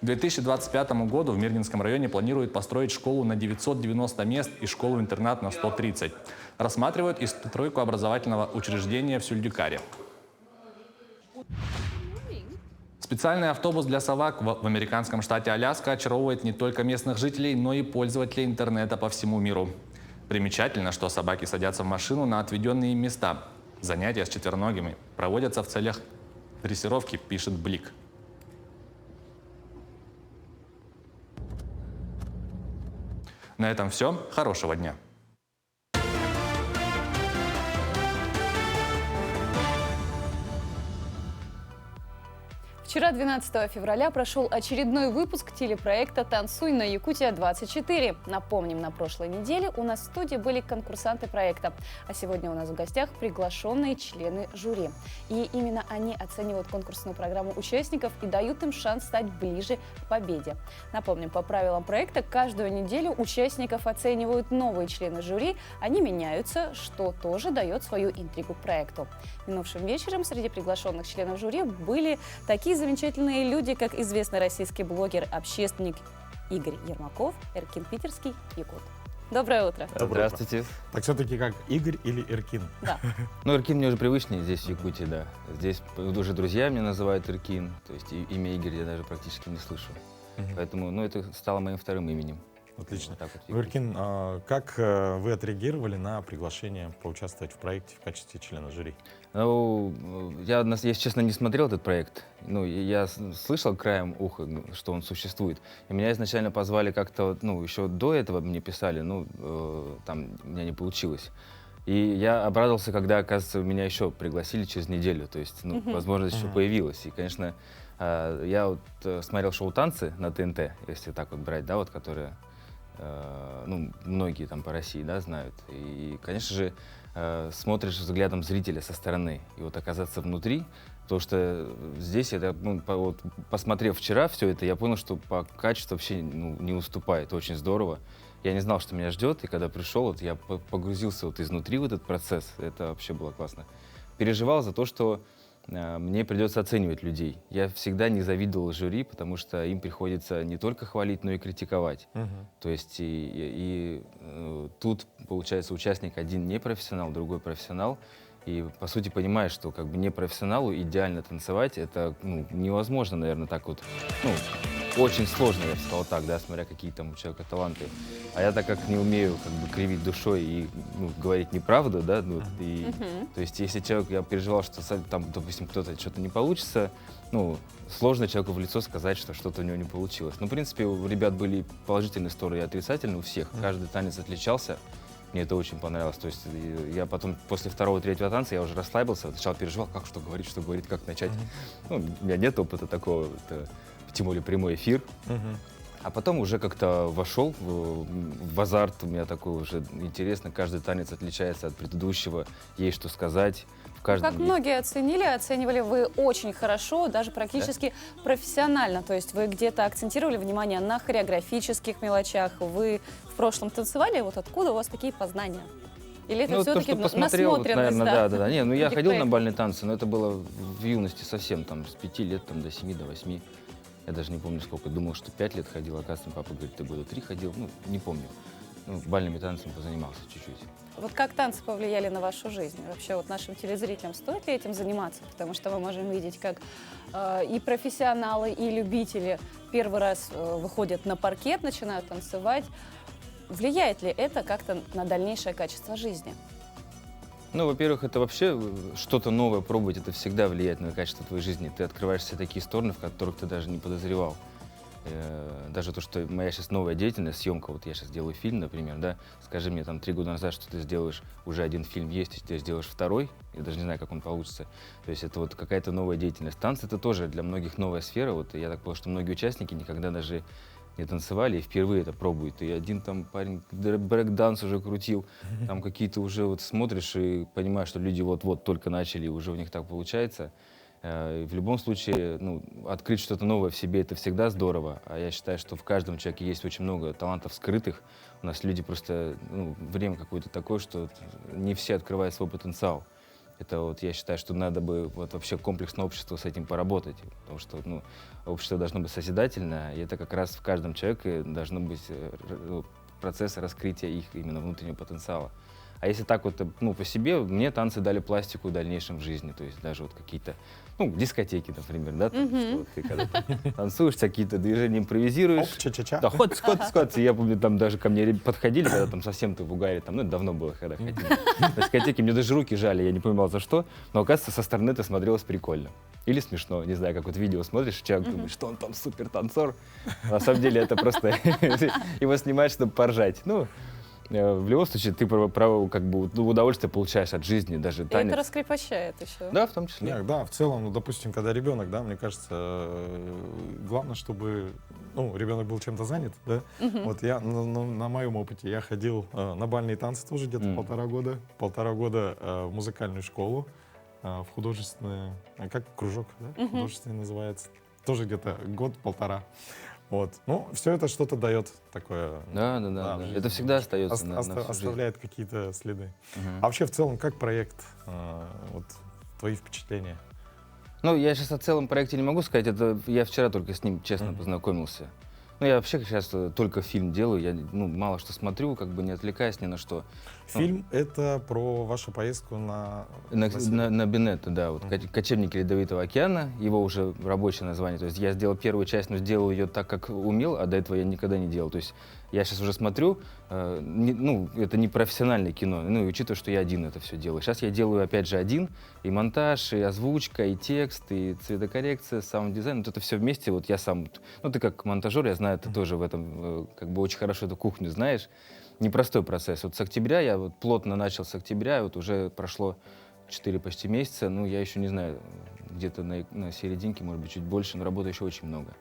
К 2025 году в Мирнинском районе планируют построить школу на 990 мест и школу-интернат на 130. Рассматривают и стройку образовательного учреждения в Сюльдюкаре. Специальный автобус для собак в американском штате Аляска очаровывает не только местных жителей, но и пользователей интернета по всему миру. Примечательно, что собаки садятся в машину на отведенные им места. Занятия с четвероногими проводятся в целях дрессировки, пишет Блик. На этом все. Хорошего дня. Вчера, 12 февраля, прошел очередной выпуск телепроекта «Танцуй на Якутия-24». Напомним, на прошлой неделе у нас в студии были конкурсанты проекта, а сегодня у нас в гостях приглашенные члены жюри. И именно они оценивают конкурсную программу участников и дают им шанс стать ближе к победе. Напомним, по правилам проекта каждую неделю участников оценивают новые члены жюри, они меняются, что тоже дает свою интригу к проекту. Минувшим вечером среди приглашенных членов жюри были такие замечательные люди, как известный российский блогер, общественник Игорь Ермаков, Эркин Питерский, якут. Доброе утро. Здравствуйте. Так все-таки как Игорь или Эркин? Да. Ну, Эркин мне уже привычнее здесь, в Якутии, да. Здесь уже друзья меня называют Эркин, то есть имя Игорь я даже практически не слышу. Поэтому, ну, это стало моим вторым именем. Отлично. Вот так вот, Эркин, как вы отреагировали на приглашение поучаствовать в проекте в качестве члена жюри? Ну, я, если честно, не смотрел этот проект. Ну, я слышал краем уха, что он существует. И меня изначально позвали как-то, ну, еще до этого мне писали, ну, там у меня не получилось. И я обрадовался, когда, оказывается, меня еще пригласили через неделю. То есть, ну, возможность еще появилась. И, конечно, я вот смотрел шоу «Танцы» на ТНТ, если так вот брать, да, вот, которые, ну, многие там по России, да, знают. И, конечно же, смотришь взглядом зрителя со стороны. И вот оказаться внутри, потому что здесь, это, ну, вот, посмотрев вчера все это, я понял, что по качеству вообще, ну, не уступает. Очень здорово. Я не знал, что меня ждет, и когда пришел, вот, я погрузился вот изнутри в этот процесс. Это вообще было классно. Переживал за то, что мне придется оценивать людей. Я всегда не завидовал жюри, потому что им приходится не только хвалить, но и критиковать. То есть тут, получается, участник один непрофессионал, другой профессионал. И, по сути, понимаешь, что как бы непрофессионалу идеально танцевать, это, ну, невозможно, наверное, так вот, ну, очень сложно, я бы сказал так, да, смотря какие там у человека таланты. А я так как не умею как бы кривить душой и, ну, говорить неправду, да, ну, и, то есть если человек, я переживал, что там, допустим, кто-то что-то не получится, ну, сложно человеку в лицо сказать, что что-то у него не получилось. Ну, в принципе, у ребят были положительные стороны и отрицательные у всех, каждый танец отличался. Мне это очень понравилось. То есть я потом, после второго-третьего танца, я уже расслабился, сначала переживал, как что говорить, как начать. Ну, у меня нет опыта такого, тем более прямой эфир. А потом уже как-то вошел в азарт, у меня такой уже интересно, каждый танец отличается от предыдущего, есть что сказать. Как многие оценивали вы очень хорошо, даже практически профессионально. То есть вы где-то акцентировали внимание на хореографических мелочах. Вы в прошлом танцевали, вот откуда у вас такие познания? Или это все-таки насмотренность? Наверное, да. Не, ну я ходил на бальные танцы, но это было в юности совсем, там, с 5 лет там, до 7, до 8. Я даже не помню сколько, думал, что 5 лет ходил, оказывается, папа говорит, ты года 3 ходил, ну, не помню. Ну, бальными танцами позанимался чуть-чуть. Вот как танцы повлияли на вашу жизнь? Вообще вот нашим телезрителям стоит ли этим заниматься? Потому что мы можем видеть, как и профессионалы, и любители первый раз выходят на паркет, начинают танцевать. Влияет ли это как-то на дальнейшее качество жизни? Ну, во-первых, это вообще что-то новое пробовать, это всегда влияет на качество твоей жизни. Ты открываешь себе такие стороны, в которых ты даже не подозревал. Даже то, что моя сейчас новая деятельность, съемка, вот я сейчас делаю фильм, например, да, скажи мне там 3 года назад, что ты сделаешь, уже один фильм есть, и ты сделаешь второй, я даже не знаю, как он получится. То есть это вот какая-то новая деятельность. Танцы — это тоже для многих новая сфера, вот я так понял, что многие участники никогда даже не танцевали и впервые это пробуют. И один там парень брэк-данс уже крутил, там какие-то уже вот смотришь и понимаешь, что люди вот-вот только начали, и уже у них так получается. В любом случае, ну, открыть что-то новое в себе — это всегда здорово. А я считаю, что в каждом человеке есть очень много талантов скрытых. У нас люди просто, ну, время какое-то такое, что не все открывают свой потенциал. Это вот я считаю, что надо бы вот вообще комплексно общество с этим поработать. Потому что, ну, общество должно быть созидательное, и это как раз в каждом человеке должно быть процесс раскрытия их именно внутреннего потенциала. А если так вот, ну, по себе, мне танцы дали пластику в дальнейшем в жизни. То есть даже вот какие-то, ну, дискотеки, например, да, там, что вот ты когда танцуешь, какие-то движения импровизируешь. Ча-ча-ча. Да, скот. Я помню, там даже ко мне подходили, когда там совсем ты в угаре, там, ну, это давно было, когда ходили. На дискотеке мне даже руки жали, я не понимал за что, но, оказывается, со стороны это смотрелось прикольно. Или смешно, не знаю, как вот видео смотришь, человек думает, что он там супер танцор. На самом деле это просто его снимают, чтобы поржать. Ну, в любом случае ты как бы удовольствие получаешь от жизни, даже И танец. это раскрепощает еще. Да, в том числе. Да, в целом, ну, допустим, когда ребенок, да, мне кажется, главное, чтобы, ну, ребенок был чем-то занят, да. Вот я на моем опыте я ходил на бальные танцы тоже где-то полтора года в музыкальную школу, в художественную, как кружок, да, художественный называется, тоже где-то год-полтора. Вот. Ну, все это что-то дает такое. Да. в жизни. Это всегда остается на всю жизнь. Оставляет какие-то следы. А вообще в целом, как проект, вот, твои впечатления? Ну, я сейчас о целом проекте не могу сказать, это я вчера только с ним, честно, познакомился. Ну, я вообще сейчас только фильм делаю, я мало что смотрю, как бы не отвлекаясь ни на что. Фильм — это про вашу поездку на Бенетто, да, вот «Кочевники Ледовитого океана», его уже рабочее название. То есть я сделал первую часть, но сделал ее так, как умел, а до этого я никогда не делал. То есть я сейчас уже смотрю, это не профессиональное кино, ну, и учитывая, что я один это все делаю. Сейчас я делаю, опять же, один, и монтаж, и озвучка, и текст, и цветокоррекция, саунд-дизайн, вот это все вместе, вот я сам, ну, ты как монтажер, я знаю, ты тоже в этом, как бы, очень хорошо эту кухню знаешь. Непростой процесс. Вот с октября, я вот плотно начал с октября, вот уже прошло 4 почти месяца, ну, я еще не знаю, где-то на серединке, может быть, чуть больше, но работы еще очень много.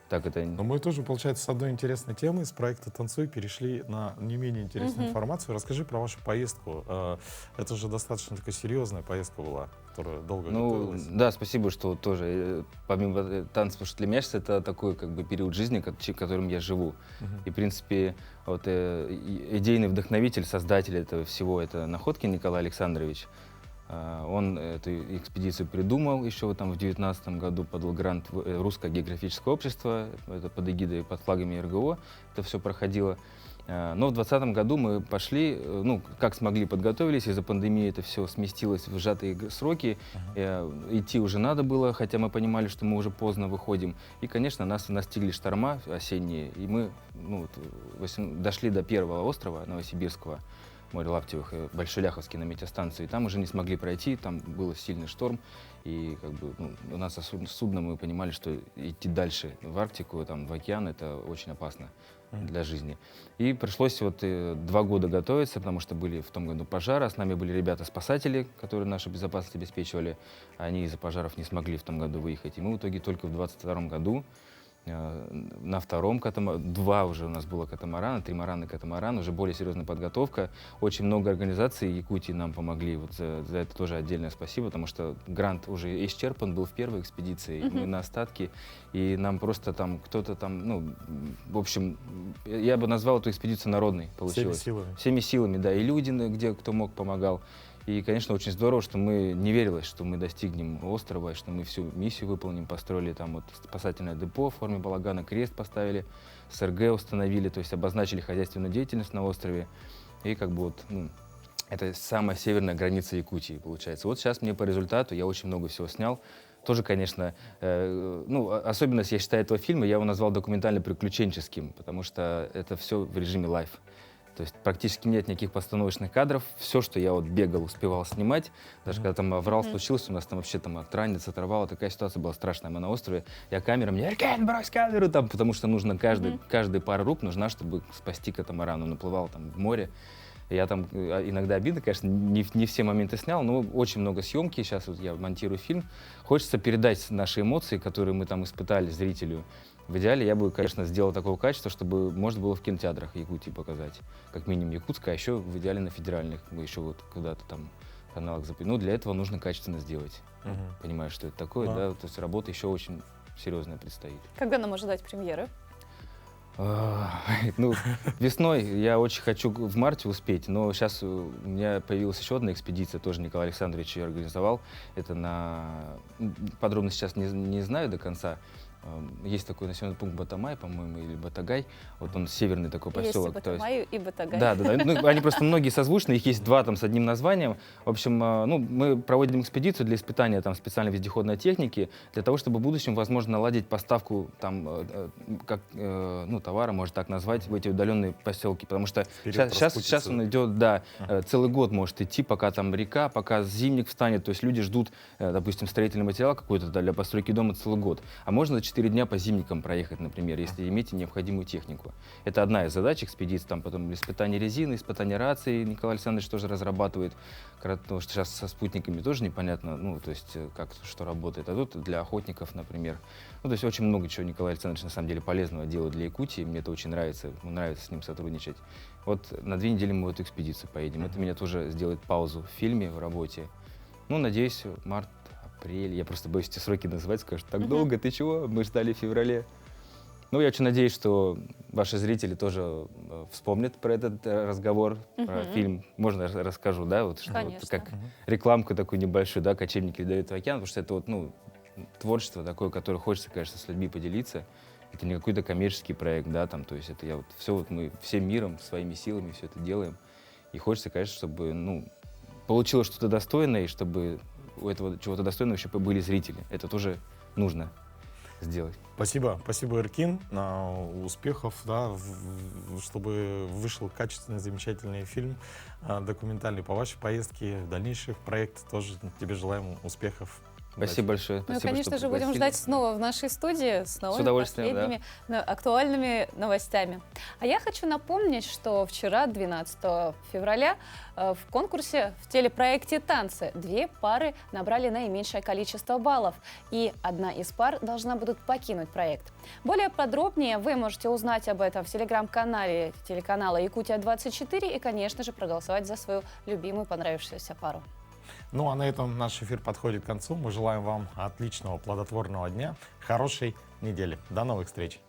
Так это... Но мы тоже, получается, с одной интересной темы, с проекта «Танцуй» перешли на не менее интересную информацию. Расскажи про вашу поездку. Это же достаточно такая серьезная поездка была, которая долго готовилась. Да, спасибо, что вот тоже, помимо танцев, потому что для меня сейчас это такой, как бы, период жизни, которым я живу. И, в принципе, вот идейный вдохновитель, создатель этого всего, это Находкин Николай Александрович. Он эту экспедицию придумал еще там в 2019 году, подал грант в Русское географическое общество, это под эгидой, под флагами РГО, это все проходило. Но в 2020 году мы пошли, ну, как смогли, подготовились, из-за пандемии это все сместилось в сжатые сроки, идти уже надо было, хотя мы понимали, что мы уже поздно выходим. И, конечно, нас настигли шторма осенние, и мы дошли до первого острова Новосибирского, море Лаптевых, Большеляховский на метеостанции, и там уже не смогли пройти, там был сильный шторм, и как бы, у нас судно, мы понимали, что идти дальше в Арктику, там, в океан, это очень опасно для жизни. И пришлось вот 2 года готовиться, потому что были в том году пожары, а с нами были ребята-спасатели, которые нашу безопасность обеспечивали, они из-за пожаров не смогли в том году выехать, и мы в итоге только в 2022 году на втором катамаране, 2 уже у нас было катамарана, тримаран, уже более серьезная подготовка. Очень много организаций Якутии нам помогли, вот за это тоже отдельное спасибо, потому что грант уже исчерпан был в первой экспедиции, мы на остатке, и нам просто там кто-то там, ну, в общем, я бы назвал эту экспедицию народной, получилось. Всеми силами, да, и люди, где кто мог, помогал. И, конечно, очень здорово, что мы не верилось, что мы достигнем острова, что мы всю миссию выполним, построили там вот спасательное депо в форме балагана, крест поставили, СРГ установили, то есть обозначили хозяйственную деятельность на острове. И как бы вот, это самая северная граница Якутии, получается. Вот сейчас мне по результату, я очень много всего снял. Тоже, конечно, особенность, я считаю, этого фильма, я его назвал документально-приключенческим, потому что это все в режиме лайв. То есть практически нет никаких постановочных кадров. Все, что я вот бегал, успевал снимать. Даже когда там аврал случился, у нас там вообще там ранец оторвало. Такая ситуация была страшная. Мы на острове. Я камера, мне Эркен, брось камеру там, потому что нужно каждая пара рук нужна, чтобы спасти катамаран. Он наплывал там в море. Я там иногда обидно, конечно, не все моменты снял, но очень много съемки. Сейчас вот я монтирую фильм. Хочется передать наши эмоции, которые мы там испытали зрителю. В идеале я бы, конечно, сделал такого качества, чтобы можно было в кинотеатрах Якутии показать. Как минимум Якутска, а еще в идеале на федеральных, еще вот куда-то там каналах запустить. Ну, для этого нужно качественно сделать. Понимаешь, что это такое, да? То есть работа еще очень серьезная предстоит. Когда нам ожидать премьеры? Ну, весной я очень хочу в марте успеть, но сейчас у меня появилась еще одна экспедиция, тоже Николай Александрович ее организовал. Это подробности сейчас не знаю до конца. Есть такой населенный пункт Батамай, по-моему, или Батагай. Вот он северный такой поселок. Есть и Батамай, и Батагай. Да. Ну, они просто многие созвучны, их есть 2 там с одним названием. В общем, мы проводим экспедицию для испытания там специальной вездеходной техники, для того, чтобы в будущем, возможно, наладить поставку там, товара, можно так назвать, в эти удаленные поселки. Потому что сейчас он идет, целый год может идти, пока там река, пока зимник встанет. То есть люди ждут, допустим, строительный материал какой-то для постройки дома целый год. А можно за 3-4 дня по зимникам проехать, например, если имеете необходимую технику. Это одна из задач экспедиции. Там потом испытание резины, испытание рации Николай Александрович тоже разрабатывает, потому что сейчас со спутниками тоже непонятно, ну, то есть как что работает. А тут для охотников, например. Ну, то есть очень много чего Николай Александрович на самом деле полезного делает для Якутии. Мне это очень нравится, ему нравится с ним сотрудничать. Вот на 2 недели мы в эту экспедицию поедем. Это меня тоже сделает паузу в фильме, в работе. Ну, надеюсь, март, апрель. Я просто боюсь эти сроки называть, скажут, так долго, ты чего? Мы ждали в феврале. Ну, я очень надеюсь, что ваши зрители тоже вспомнят про этот разговор, про фильм. Можно я расскажу, да? Вот, что вот, как рекламку такую небольшую, да, «Кочевники ледовитого океана», потому что это вот, ну, творчество такое, которое хочется, конечно, с людьми поделиться. Это не какой-то коммерческий проект, да, там, то есть это я вот все, вот мы всем миром, своими силами все это делаем. И хочется, конечно, чтобы, ну, получилось что-то достойное, и чтобы у этого чего-то достойного еще были зрители. Это тоже нужно сделать. Спасибо, спасибо, Эркин. Успехов, да, чтобы вышел качественный, замечательный фильм документальный по вашей поездке, дальнейших проектов. Тоже тебе желаем успехов. Спасибо большое. Ну и, Спасибо, конечно что же, будем пригласили. ждать снова в нашей студии с новыми удовольствием, последними актуальными новостями. А я хочу напомнить, что вчера, 12 февраля, в конкурсе в телепроекте «Танцы» 2 пары набрали наименьшее количество баллов, и одна из пар должна будет покинуть проект. Более подробнее вы можете узнать об этом в телеграм-канале телеканала «Якутия-24» и, конечно же, проголосовать за свою любимую понравившуюся пару. Ну а на этом наш эфир подходит к концу. Мы желаем вам отличного, плодотворного дня, хорошей недели. До новых встреч!